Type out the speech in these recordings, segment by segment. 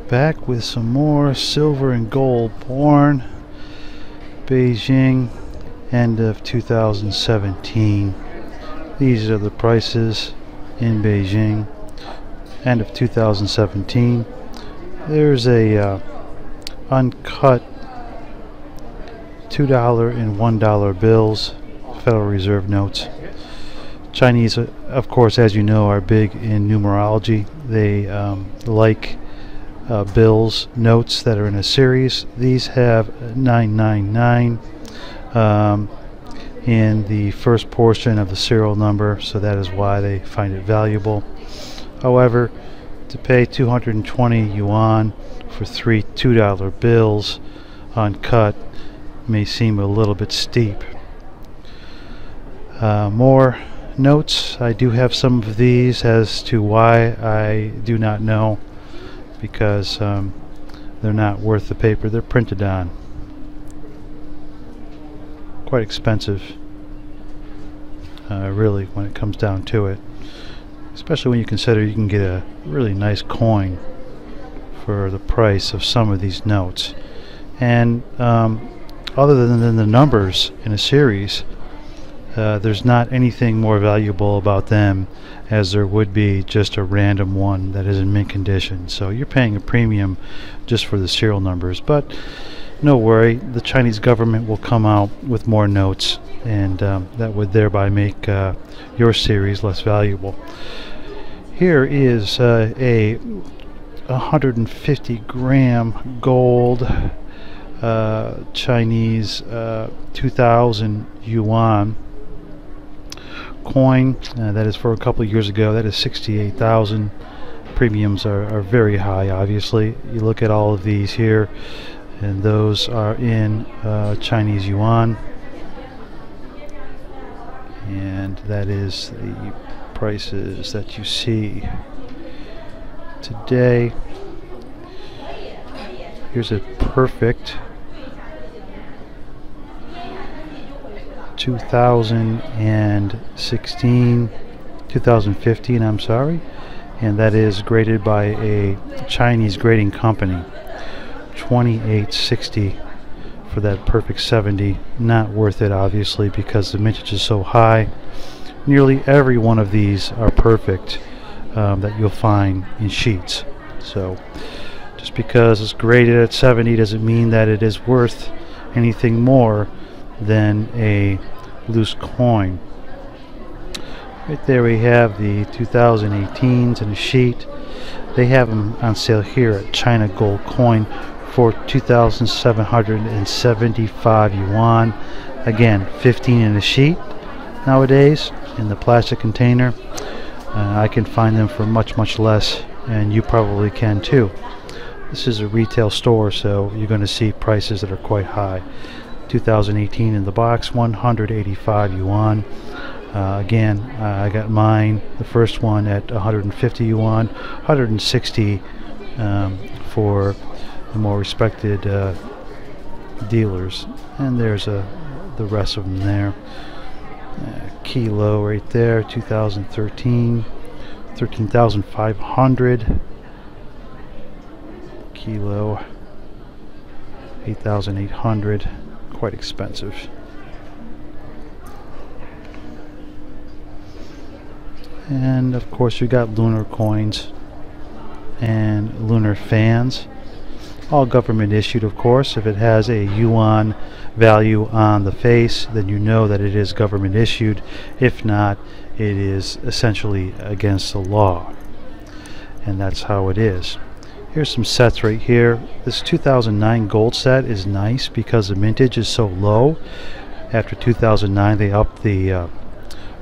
Back with some more silver and gold born. Beijing, end of 2017. These are the prices in Beijing, end of 2017. There's a uncut $2 and $1 bills, Federal Reserve notes. Chinese, of course, as you know, are big in numerology. They like bills, notes that are in a series. These have 999 in the first portion of the serial number, so that is why they find it valuable. However, to pay 220 yuan for three $2 bills uncut may seem a little bit steep. More notes. I do have some of these. As to why, I do not know, because they're not worth the paper they're printed on. Quite expensive, really, when it comes down to it, especially when you consider you can get a really nice coin for the price of some of these notes. And other than the numbers in a series, there's not anything more valuable about them as there would be just a random one that is in mint condition. So you're paying a premium just for the serial numbers, but no worry, the Chinese government will come out with more notes, and that would thereby make your series less valuable. Here is a 150 gram gold Chinese 2000 yuan coin. That is for a couple of years ago. That is 68,000. Premiums are very high, obviously. You look at all of these here, and those are in Chinese yuan, and that is the prices that you see today. Here's a perfect 2015, I'm sorry, and that is graded by a Chinese grading company. 2860 for that perfect 70. Not worth it, obviously, because the mintage is so high. Nearly every one of these are perfect that you'll find in sheets. So just because it's graded at 70 doesn't mean that it is worth anything more than a loose coin. Right there we have the 2018s in a sheet. They have them on sale here at China Gold Coin for 2,775 yuan. Again, 15 in a sheet nowadays in the plastic container. I can find them for much less, and you probably can too. This is a retail store, so you're going to see prices that are quite high. 2018 in the box, 185 yuan. Again, I got mine, the first one, at 150 yuan, 160 for the more respected dealers. And there's the rest of them there. Kilo right there, 2013, 13,500. Kilo, 8,800. Quite expensive. And of course you got lunar coins and lunar fans, all government issued, of course. If it has a yuan value on the face, then you know that it is government issued. If not, it is essentially against the law, and that's how it is. Here's some sets right here. This 2009 gold set is nice because the mintage is so low. After 2009 they upped the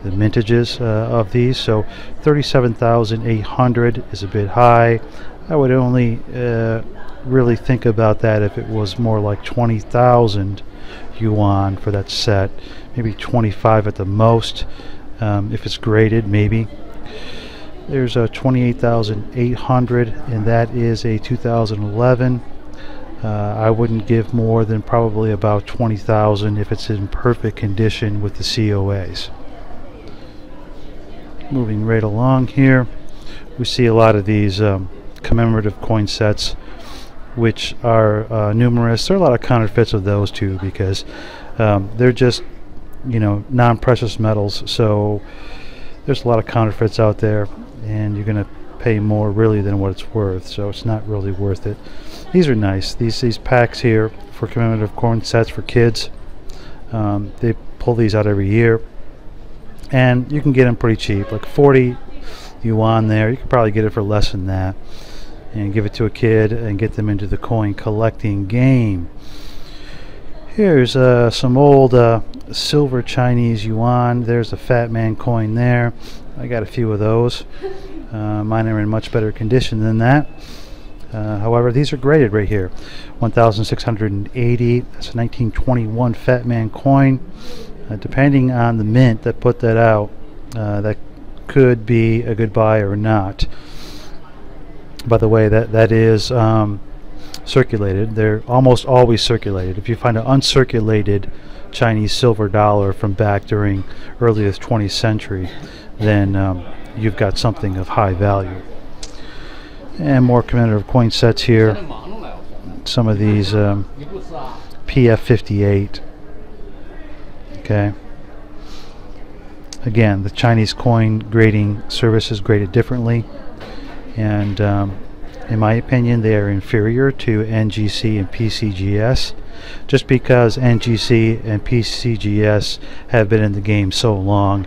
mintages of these, so 37,800 is a bit high. I would only really think about that if it was more like 20,000 yuan for that set, maybe 25 at the most. If it's graded, maybe. There's a 28,800, and that is a 2011. I wouldn't give more than probably about 20,000 if it's in perfect condition with the COAs. Moving right along here, we see a lot of these commemorative coin sets, which are numerous. There are a lot of counterfeits of those too, because they're just, you know, non-precious metals. So there's a lot of counterfeits out there, and you're going to pay more really than what it's worth. So it's not really worth it. These are nice. These packs here for commemorative coin sets for kids. They pull these out every year, and you can get them pretty cheap, like 40 yuan there. You could probably get it for less than that, and give it to a kid and get them into the coin collecting game. Here's some old silver Chinese yuan. There's a Fat Man coin there. I got a few of those. Mine are in much better condition than that. However, these are graded right here. 1,680. That's a 1921 Fat Man coin. Depending on the mint that put that out, that could be a good buy or not. By the way, that is circulated. They're almost always circulated. If you find an uncirculated Chinese silver dollar from back during earliest 20th century, then you've got something of high value. And more commemorative coin sets here. Some of these PF58. Okay. Again, the Chinese coin grading service is graded differently, and in my opinion, they are inferior to NGC and PCGS, just because NGC and PCGS have been in the game so long.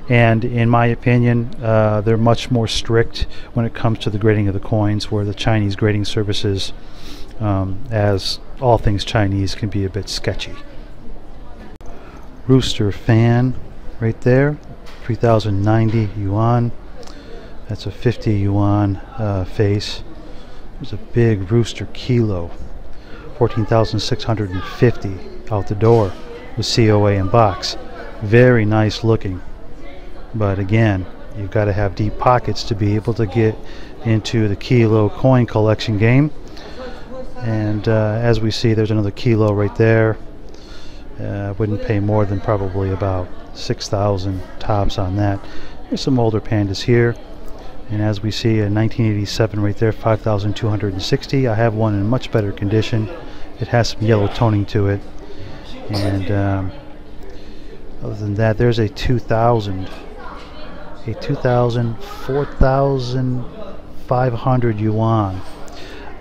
And in my opinion, they're much more strict when it comes to the grading of the coins, where the Chinese grading services, as all things Chinese, can be a bit sketchy. Rooster fan right there, 3,090 yuan. That's a 50 yuan face. There's a big rooster kilo, 14,650 out the door with COA and box. Very nice looking. But again, you've got to have deep pockets to be able to get into the kilo coin collection game. And as we see, there's another kilo right there. Wouldn't pay more than probably about 6,000 tops on that. There's some older pandas here. And as we see, a 1987 right there, 5,260. I have one in much better condition. It has some yellow toning to it. And other than that, there's a 2,000. A 2,000, 4,500 yuan.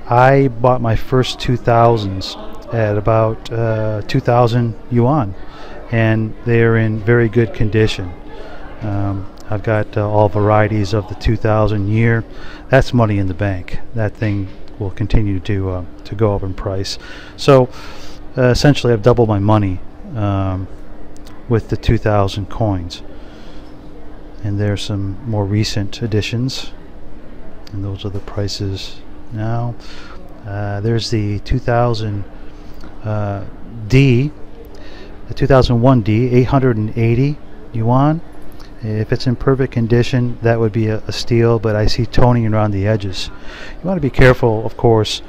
I bought my first 2,000s at about 2,000 yuan, and they are in very good condition. I've got all varieties of the 2,000 year. That's money in the bank. That thing will continue to go up in price. So essentially, I've doubled my money with the 2,000 coins. And there's some more recent additions, and those are the prices now. There's the 2000 D, the 2001 D, 880 yuan. If it's in perfect condition, that would be a steal, but I see toning around the edges. You want to be careful, of course,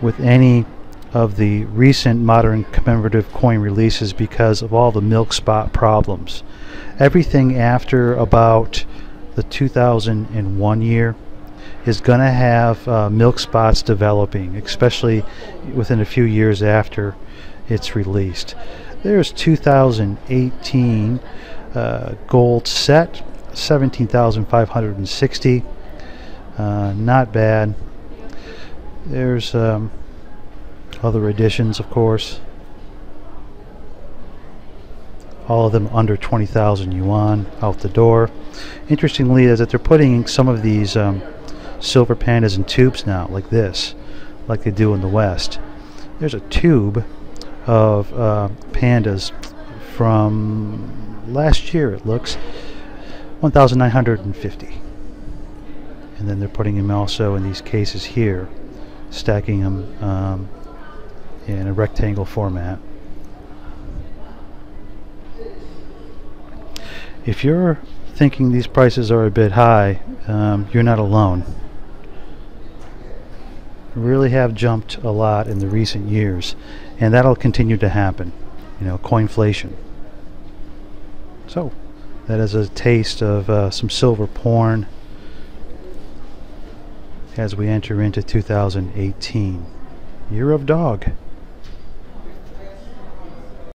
with any of the recent modern commemorative coin releases because of all the milk spot problems. Everything after about the 2001 year is going to have milk spots developing, especially within a few years after it's released. There's 2018 gold set, 17,560. Not bad. There's other editions, of course. All of them under 20,000 yuan out the door. Interestingly is that they're putting some of these silver pandas in tubes now, like this, like they do in the West. There's a tube of pandas from last year, it looks, 1,950. And then they're putting them also in these cases here, stacking them in a rectangle format. If you're thinking these prices are a bit high, you're not alone. Really have jumped a lot in the recent years, and that'll continue to happen. You know, coinflation. So that is a taste of some silver porn. as we enter into 2018. Year of Dog.